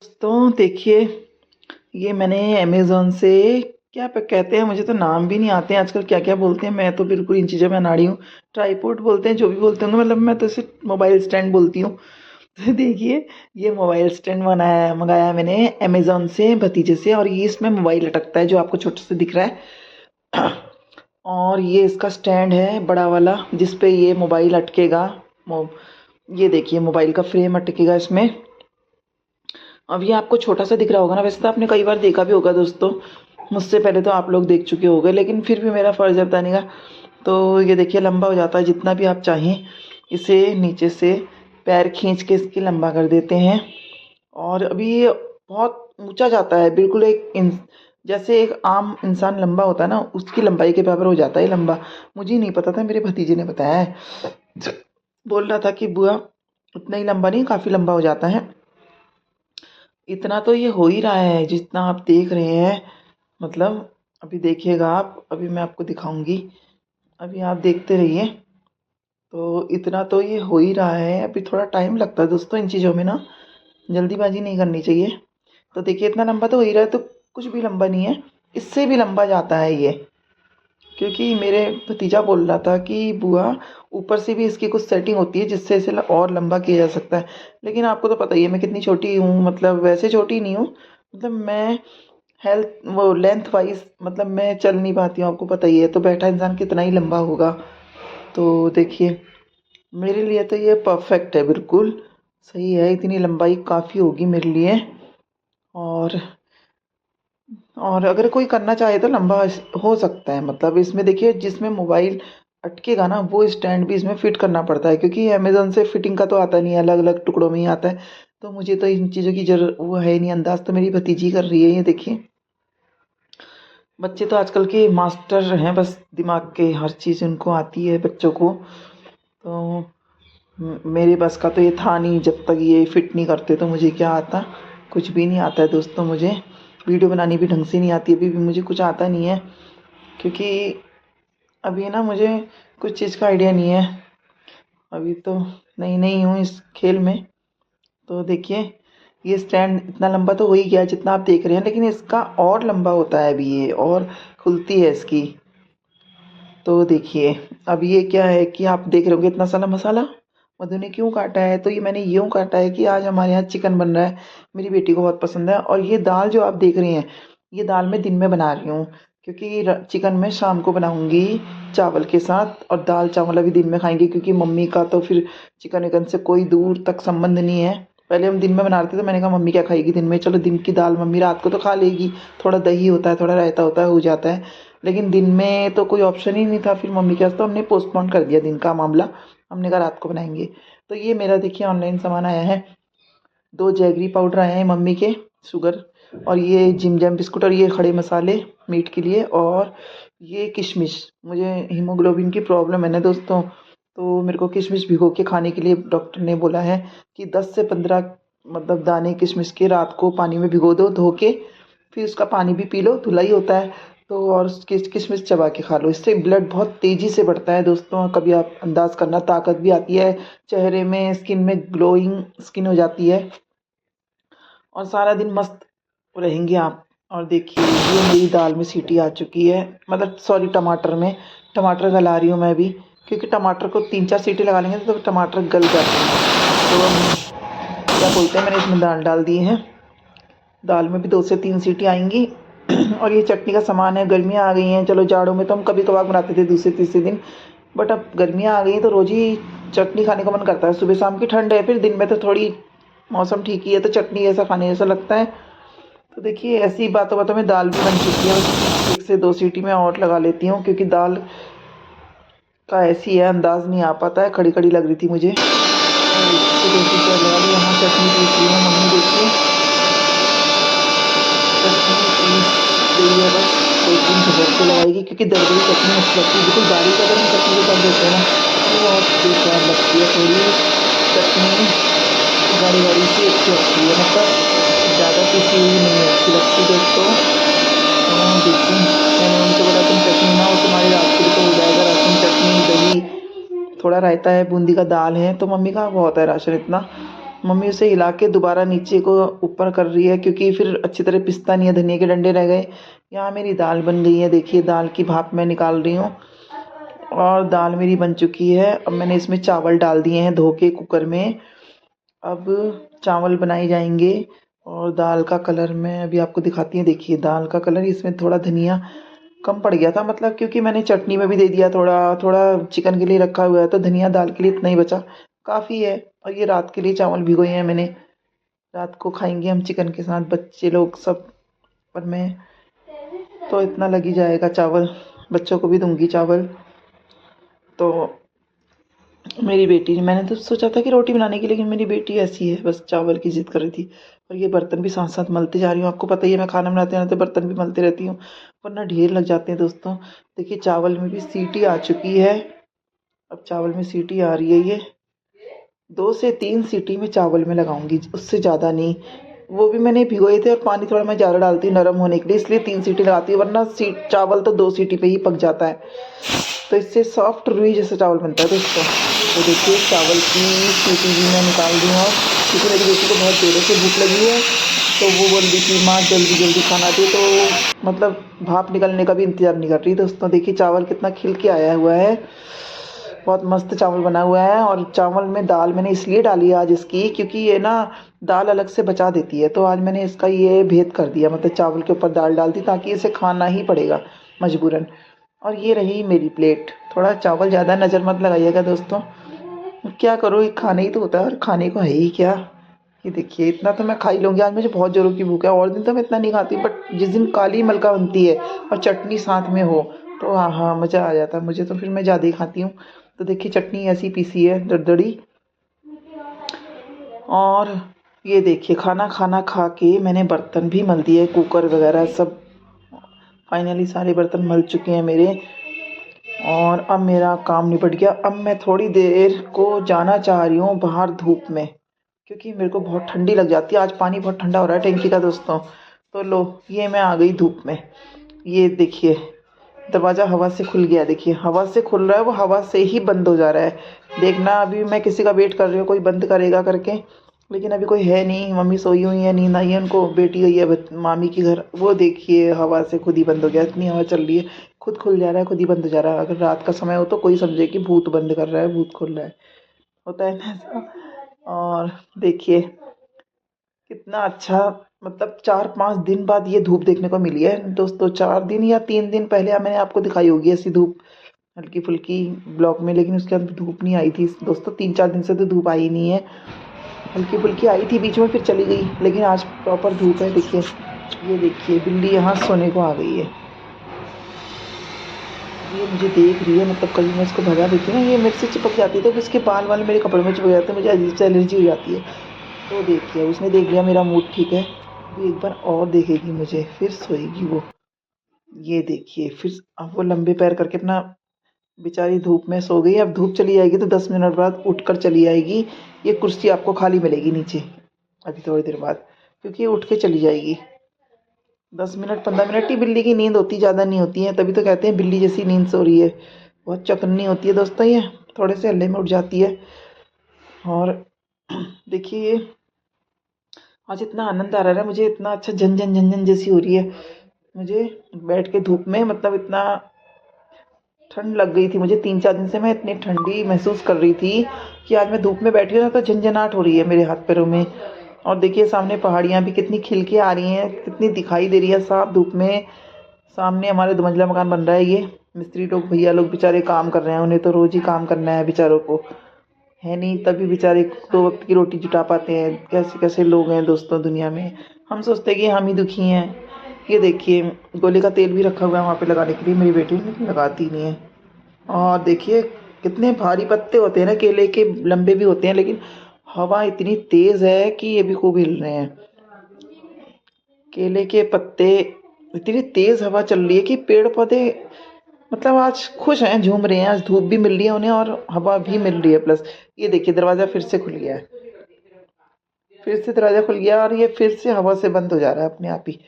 दोस्तों देखिए, ये मैंने अमेज़न से क्या कहते हैं, मुझे तो नाम भी नहीं आते हैं आजकल, क्या क्या बोलते हैं। मैं तो बिल्कुल इन चीज़ों में अनाड़ी हूँ। ट्राईपोड बोलते हैं, जो भी बोलते होंगे, मतलब मैं तो इसे मोबाइल स्टैंड बोलती हूँ। तो देखिए, ये मोबाइल स्टैंड बनाया मंगाया है मैंने अमेज़न से, भतीजे से। और ये इसमें मोबाइल लटकता है, जो आपको छोटे से दिख रहा है। और ये इसका स्टैंड है बड़ा वाला, जिस पे ये मोबाइल अटकेगा। ये देखिए, मोबाइल का फ्रेम अटकेगा इसमें। अब ये आपको छोटा सा दिख रहा होगा ना, वैसे तो आपने कई बार देखा भी होगा दोस्तों, मुझसे पहले तो आप लोग देख चुके होंगे, लेकिन फिर भी मेरा फ़र्ज़ है बताने का। तो ये देखिए, लंबा हो जाता है जितना भी आप चाहें। इसे नीचे से पैर खींच के इसकी लंबा कर देते हैं। और अभी ये बहुत ऊंचा जाता है, बिल्कुल जैसे एक आम इंसान लंबा होता है ना, उसकी लंबाई के बराबर हो जाता है लंबा। मुझे नहीं पता था, मेरे भतीजे ने बताया है। बोल रहा था कि बुआ, उतना ही लंबा नहीं, काफ़ी लंबा हो जाता है। इतना तो ये हो ही रहा है जितना आप देख रहे हैं। मतलब अभी देखिएगा आप, अभी मैं आपको दिखाऊंगी, अभी आप देखते रहिए। तो इतना तो ये हो ही रहा है। अभी थोड़ा टाइम लगता है दोस्तों इन चीज़ों में ना, जल्दीबाजी नहीं करनी चाहिए। तो देखिए, इतना लंबा तो हो ही रहा है, तो कुछ भी लंबा नहीं है, इससे भी लंबा जाता है ये। क्योंकि मेरे भतीजा बोल रहा था कि बुआ, ऊपर से भी इसकी कुछ सेटिंग होती है जिससे इसे और लंबा किया जा सकता है। लेकिन आपको तो पता ही है मैं कितनी छोटी हूँ, मतलब वैसे छोटी नहीं हूँ, मतलब मैं हेल्थ वो लेंथ वाइज, मतलब मैं चल नहीं पाती हूँ, आपको पता ही है। तो बैठा इंसान कितना ही लंबा होगा। तो देखिए, मेरे लिए तो ये परफेक्ट है, बिल्कुल सही है। इतनी लंबाई काफ़ी होगी मेरे लिए। और और अगर कोई करना चाहे तो लंबा हो सकता है। मतलब इसमें देखिए, जिसमें मोबाइल अटकेगा ना, वो स्टैंड भी इसमें फिट करना पड़ता है, क्योंकि अमेज़न से फिटिंग का तो आता नहीं है, अलग अलग टुकड़ों में ही आता है। तो मुझे तो इन चीज़ों की जरूर वो है नहीं, अंदाज़ तो मेरी भतीजी कर रही है। ये देखिए, बच्चे तो आजकल के मास्टर हैं, बस दिमाग के हर चीज़ उनको आती है बच्चों को। तो मेरे बस का तो ये था नहीं, जब तक ये फिट नहीं करते तो मुझे क्या आता। कुछ भी नहीं आता है दोस्तों मुझे। वीडियो बनानी भी ढंग से नहीं आती, अभी भी मुझे कुछ आता नहीं है, क्योंकि अभी ना मुझे कुछ चीज़ का आइडिया नहीं है। अभी तो नई नई हूँ इस खेल में। तो देखिए, ये स्टैंड इतना लंबा तो हो ही गया जितना आप देख रहे हैं, लेकिन इसका और लंबा होता है अभी ये, और खुलती है इसकी। तो देखिए, अब ये क्या है कि आप देख रहे होंगे इतना सारा मसाला मधु ने क्यों काटा है। तो ये मैंने यूँ काटा है कि आज हमारे यहाँ चिकन बन रहा है, मेरी बेटी को बहुत पसंद है। और ये दाल जो आप देख रही हैं, ये दाल मैं दिन में बना रही हूँ, क्योंकि चिकन मैं शाम को बनाऊँगी चावल के साथ। और दाल चावल अभी दिन में खाएंगे, क्योंकि मम्मी का तो फिर चिकन विकन से कोई दूर तक संबंध नहीं है। पहले हम दिन में बना रहे थे, तो मैंने कहा मम्मी क्या खाएगी दिन में, चलो दिन की दाल मम्मी रात को तो खा लेगी, थोड़ा दही होता है, थोड़ा रायता होता है, हो जाता है। लेकिन दिन में तो कोई ऑप्शन ही नहीं था फिर मम्मी के पास, तो हमने पोस्टपोन कर दिया दिन का मामला। हमने कहा रात को बनाएंगे। तो ये मेरा देखिए ऑनलाइन सामान आया है। 2 जैगरी पाउडर आए हैं मम्मी के, शुगर। और ये जिम जैम बिस्कुट, और ये खड़े मसाले मीट के लिए। और ये किशमिश, मुझे हीमोग्लोबिन की प्रॉब्लम है ना दोस्तों, तो मेरे को किशमिश भिगो के खाने के लिए डॉक्टर ने बोला है कि 10 से 15 मतलब दाने किशमिश के रात को पानी में भिगो दो, धो के। फिर उसका पानी भी पी लो, धुला ही होता है। तो और किशमिश चबा के खा लो, इससे ब्लड बहुत तेज़ी से बढ़ता है दोस्तों। कभी आप अंदाज़ करना, ताकत भी आती है चेहरे में, स्किन में ग्लोइंग स्किन हो जाती है, और सारा दिन मस्त रहेंगे आप। और देखिए, ये मेरी दाल में सीटी आ चुकी है, मतलब सॉरी, टमाटर में। टमाटर गला रही हूँ मैं भी, क्योंकि टमाटर को 3-4 सीटी लगा लेंगे तो टमाटर गल जाते हैं। तो क्या बोलते हैं, मैंने इसमें दाल डाल दी है। दाल में भी 2 से 3 सीटी आएंगी। और ये चटनी का सामान है। गर्मियाँ आ गई हैं, चलो जाड़ों में तो हम कभी कभार बनाते थे दूसरे तीसरे दिन, बट अब गर्मियाँ आ गई हैं तो रोज़ ही चटनी खाने का मन करता है। सुबह शाम की ठंड है, फिर दिन में तो थोड़ी मौसम ठीक ही है, तो चटनी ऐसा खाने जैसा लगता है। तो देखिए, ऐसी बातों बातों में दाल भी बन चुकी है, बस 1 से 2 सीटी में और लगा लेती हूँ, क्योंकि दाल का ऐसी है, अंदाज़ नहीं आ पाता है, खड़ी खड़ी लग रही थी मुझे। और 1 से 2 सीटी और लगा ली। यहाँ चटनी पीस रही हूँ मम्मी, देखिए चटनी पीस गई है, बस 1 दिन झपक के लगाएगी, क्योंकि दरदरी चटनी अच्छी लगती है। बिल्कुल बारीक अगर हम चटनी को कर देते हैं ना, तो बहुत बेकार लगती है। थोड़ी चटनी गाढ़ी गाढ़ी सी अच्छी लगती है, मतलब ज़्यादा पिसी हुई नहीं अच्छी लगती दोस्तों। देखिए, मैंने उनको बोला तुम चटनी ना हो, तुम्हारी रात के लिए तो हो जाएगा राशन, चटनी दही, थोड़ा रायता है, बूंदी का दाल है, तो मम्मी का बहुत है राशन इतना। मम्मी उसे हिला के दोबारा नीचे को ऊपर कर रही है, क्योंकि फिर अच्छी तरह पिसता नहीं है, धनिया के डंडे रह गए। यहाँ मेरी दाल बन गई है, देखिए दाल की भाप मैं निकाल रही हूँ और दाल मेरी बन चुकी है। अब मैंने इसमें चावल डाल दिए हैं धो के कुकर में। अब चावल बनाए जाएंगे और दाल का कलर मैं अभी आपको दिखाती हूँ। देखिए दाल का कलर, इसमें थोड़ा धनिया कम पड़ गया था, मतलब क्योंकि मैंने चटनी में भी दे दिया, थोड़ा थोड़ा चिकन के लिए रखा हुआ है, तो धनिया दाल के लिए इतना ही बचा, काफ़ी है। और ये रात के लिए चावल भिगोए हैं मैंने, रात को खाएंगे हम चिकन के साथ बच्चे लोग सब। पर मैं तो इतना लग ही जाएगा चावल, बच्चों को भी दूंगी चावल। तो मेरी बेटी, मैंने तो सोचा था कि रोटी बनाने की, लेकिन मेरी बेटी ऐसी है, बस चावल की जिद कर रही थी। और ये बर्तन भी साथ साथ मलती जा रही हूँ। आपको पता ही है मैं खाना बनाते बनाते बर्तन भी मलती रहती हूँ, वरना ढेर लग जाते हैं दोस्तों। देखिए चावल में भी सीटी आ चुकी है। अब चावल में सीटी आ रही है, ये 2 से 3 सीटी में चावल में लगाऊंगी, उससे ज़्यादा नहीं। वो भी मैंने भिगोए थे और पानी थोड़ा मैं ज़्यादा डालती हूँ नरम होने के लिए, इसलिए 3 सीटी लगाती हूँ, वरना चावल तो 2 सीटी पे ही पक जाता है। तो इससे सॉफ्ट रुई जैसा चावल बनता है दोस्तों। तो देखिए चावल की सीटी भी मैं निकाल दी हूँ, क्योंकि मेरी बेटी को बहुत देर से भूख लगी है, तो वो बोल रही थी माँ जल्दी जल्दी खाना दे, तो मतलब भाप निकलने का भी इंतज़ार नहीं कर रही। दोस्तों देखिए चावल कितना खिल के आया हुआ है, बहुत मस्त चावल बना हुआ है। और चावल में दाल मैंने इसलिए डाली है आज इसकी, क्योंकि ये ना दाल अलग से बचा देती है, तो आज मैंने इसका ये भेद कर दिया, मतलब चावल के ऊपर दाल डाल दी, ताकि इसे खाना ही पड़ेगा मजबूरन। और ये रही मेरी प्लेट। थोड़ा चावल ज़्यादा नज़र मत लगाइएगा दोस्तों, क्या करो, ये खाना ही तो होता है, और खाने को है ही क्या। ये देखिए इतना तो मैं खा ही लूँगी, आज मुझे बहुत ज़ोरों की भूख है। और दिन तो मैं इतना नहीं खाती, बट जिस दिन काली मलका बनती है और चटनी साथ में हो, तो हाँ हाँ मज़ा आ जाता है मुझे, तो फिर मैं ज़्यादा ही खाती हूँ। तो देखिए चटनी ऐसी पीसी है दरदरी। और ये देखिए खाना खाना खा के मैंने बर्तन भी मल दिए, कुकर वगैरह सब फाइनली सारे बर्तन मल चुके हैं मेरे। और अब मेरा काम निपट गया। अब मैं थोड़ी देर को जाना चाह रही हूँ बाहर धूप में, क्योंकि मेरे को बहुत ठंडी लग जाती है। आज पानी बहुत ठंडा हो रहा है टैंकी का दोस्तों। तो लो ये मैं आ गई धूप में। ये देखिए दरवाज़ा हवा से खुल गया, देखिए हवा से खुल रहा है, वो हवा से ही बंद हो जा रहा है। देखना अभी मैं किसी का वेट कर रही हूँ, कोई बंद करेगा करके, लेकिन अभी कोई है नहीं। मम्मी सोई हुई है, नींद आई है उनको, बेटी गई है मामी की घर। वो देखिए हवा से खुद ही बंद हो गया, इतनी हवा चल रही है, खुद खुल जा रहा है खुद ही बंद हो जा रहा है। अगर रात का समय हो तो कोई समझे कि भूत बंद कर रहा है, भूत खुल रहा है, होता है ना ऐसा। और देखिए कितना अच्छा, मतलब 4-5 दिन बाद ये धूप देखने को मिली है दोस्तों। 4 दिन या 3 दिन पहले मैंने आपको दिखाई होगी ऐसी धूप हल्की फुल्की ब्लॉक में, लेकिन उसके अंदर धूप नहीं आई थी दोस्तों। 3-4 दिन से तो धूप आई नहीं है, हल्की फुल्की आई थी बीच में फिर चली गई, लेकिन आज प्रॉपर धूप है। देखिए ये देखिए बिल्ली यहाँ सोने को आ गई है, ये मुझे देख रही है, मतलब कभी मैं इसको भगा देती हूँ ना, ये मेरे से चिपक जाती है, तो इसके बाल वाल मेरे कपड़े में चिपक जाते हैं, मुझे अजीब से एलर्जी हो जाती है। तो देखिए उसने देख लिया मेरा मूड ठीक है, वो एक बार और देखेगी मुझे, फिर सोएगी वो। ये देखिए फिर अब वो लंबे पैर करके अपना, बेचारी धूप में सो गई। अब धूप चली जाएगी तो 10 मिनट बाद उठकर चली आएगी। ये कुर्सी आपको खाली मिलेगी नीचे अभी थोड़ी देर बाद, क्योंकि ये उठ के चली जाएगी। 10 मिनट 15 मिनट ही बिल्ली की नींद होती, ज़्यादा नहीं होती है, तभी तो कहते हैं बिल्ली जैसी नींद सो रही है। बहुत चकन्नी होती है दोस्तों, ये थोड़े से हल्ले में उठ जाती है। और देखिए आज इतना आनंद आ रहा है मुझे, इतना अच्छा झंझन झंझन जैसी हो रही है मुझे बैठ के धूप में, मतलब इतना ठंड लग गई थी मुझे। 3-4 दिन से मैं इतनी ठंडी महसूस कर रही थी कि आज मैं धूप में बैठी हूँ ना, तो झंझनाहट हो रही है मेरे हाथ पैरों में। और देखिए सामने पहाड़ियाँ भी कितनी खिल के आ रही हैं, कितनी दिखाई दे रही है साफ धूप में। सामने हमारे 2 मंजिला मकान बन रहा है, ये मिस्त्री लोग भैया लोग बेचारे काम कर रहे हैं, उन्हें तो रोज़ ही काम करना है बेचारों को, है नहीं, तभी बेचारे 2 वक्त की रोटी जुटा पाते हैं। कैसे कैसे लोग हैं दोस्तों दुनिया में, हम सोचते हैं कि हम ही दुखी हैं। ये देखिए गोले का तेल भी रखा हुआ है वहाँ पे लगाने के लिए मेरी बेटी, लेकिन लगाती नहीं है। और देखिए कितने भारी पत्ते होते हैं ना केले के, लंबे भी होते हैं, लेकिन हवा इतनी तेज़ है कि ये भी खूब हिल रहे हैं केले के पत्ते। इतनी तेज़ हवा चल रही है कि पेड़ पौधे मतलब आज खुश हैं, झूम रहे हैं, आज धूप भी मिल रही है उन्हें और हवा भी मिल रही है प्लस। ये देखिए दरवाज़ा फिर से खुल गया है, फिर से दरवाज़ा खुल गया और ये फिर से हवा से बंद हो जा रहा है अपने आप ही।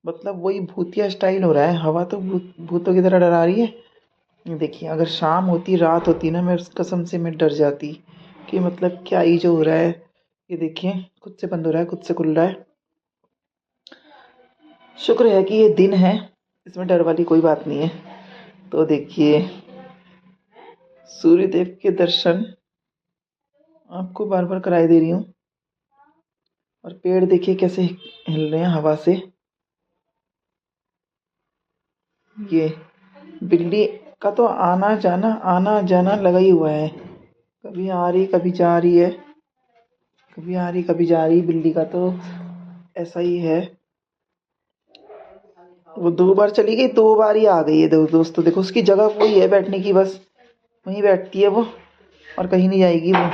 मतलब वही भूतिया स्टाइल हो रहा है, हवा तो भूतों की तरह डरा रही है। देखिए अगर शाम होती रात होती ना, मैं उस कसम से मैं डर जाती कि मतलब क्या ही जो हो रहा है। ये देखिए खुद से बंद हो रहा है, खुद से खुल रहा है। शुक्र है कि ये दिन है, इसमें डर वाली कोई बात नहीं है। तो देखिए सूर्य देव के दर्शन आपको बार बार कराई दे रही हूँ। और पेड़ देखिए कैसे हिल रहे हैं हवा से। ये बिल्ली का तो आना जाना लगा ही हुआ है, कभी आ रही कभी जा रही है, कभी आ रही कभी जा रही। बिल्ली का तो ऐसा ही है। वो 2 बार चली गई, 2 बार ही आ गई है। दोस्तों देखो उसकी जगह वही है बैठने की, बस वहीं बैठती है वो और कहीं नहीं जाएगी वो।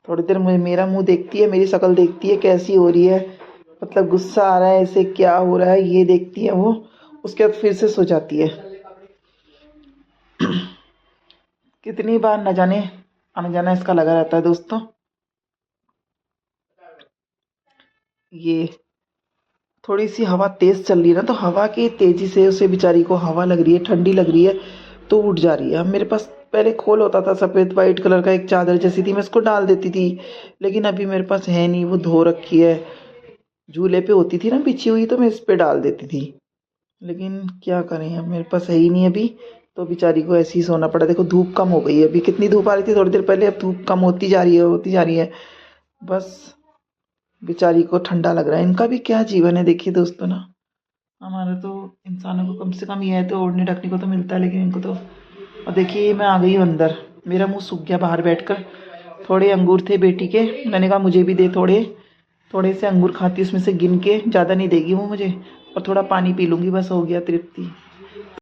थोड़ी देर मेरा मुंह देखती है, मेरी शक्ल देखती है कैसी हो रही है, मतलब गुस्सा आ रहा है इसे, क्या हो रहा है ये देखती है वो। उसके बाद फिर से सो जाती है। कितनी बार न जाने आना जाना इसका लगा रहता है दोस्तों। ये थोड़ी सी हवा तेज चल रही है ना, तो हवा की तेजी से उसे बेचारी को हवा लग रही है, ठंडी लग रही है तो उठ जा रही है। अब मेरे पास पहले खोल होता था सफ़ेद वाइट कलर का, एक चादर जैसी थी, मैं इसको डाल देती थी। लेकिन अभी मेरे पास है नहीं, वो धो रखी है। झूले पे होती थी ना बिछी हुई, तो मैं इस पे डाल देती थी। लेकिन क्या करें, अब मेरे पास है ही नहीं अभी, तो बेचारी को ऐसे ही सोना पड़ा। देखो धूप कम हो गई है, अभी कितनी धूप आ रही थी थोड़ी देर पहले, अब धूप कम होती जा रही है, होती जा रही है। बस बेचारी को ठंडा लग रहा है। इनका भी क्या जीवन है देखिए दोस्तों ना। हमारा तो इंसानों को कम से कम ये है तो ओढ़ने ढकने को तो मिलता है, लेकिन इनको तो। और देखिए मैं आ गई हूँ अंदर, मेरा मुंह सूख गया बाहर बैठकर। थोड़े अंगूर थे बेटी के, मैंने कहा मुझे भी दे थोड़े। थोड़े से अंगूर खाती उसमें से गिन के, ज़्यादा नहीं देगी वो मुझे। और थोड़ा पानी पी लूँगी, बस हो गया तृप्ति।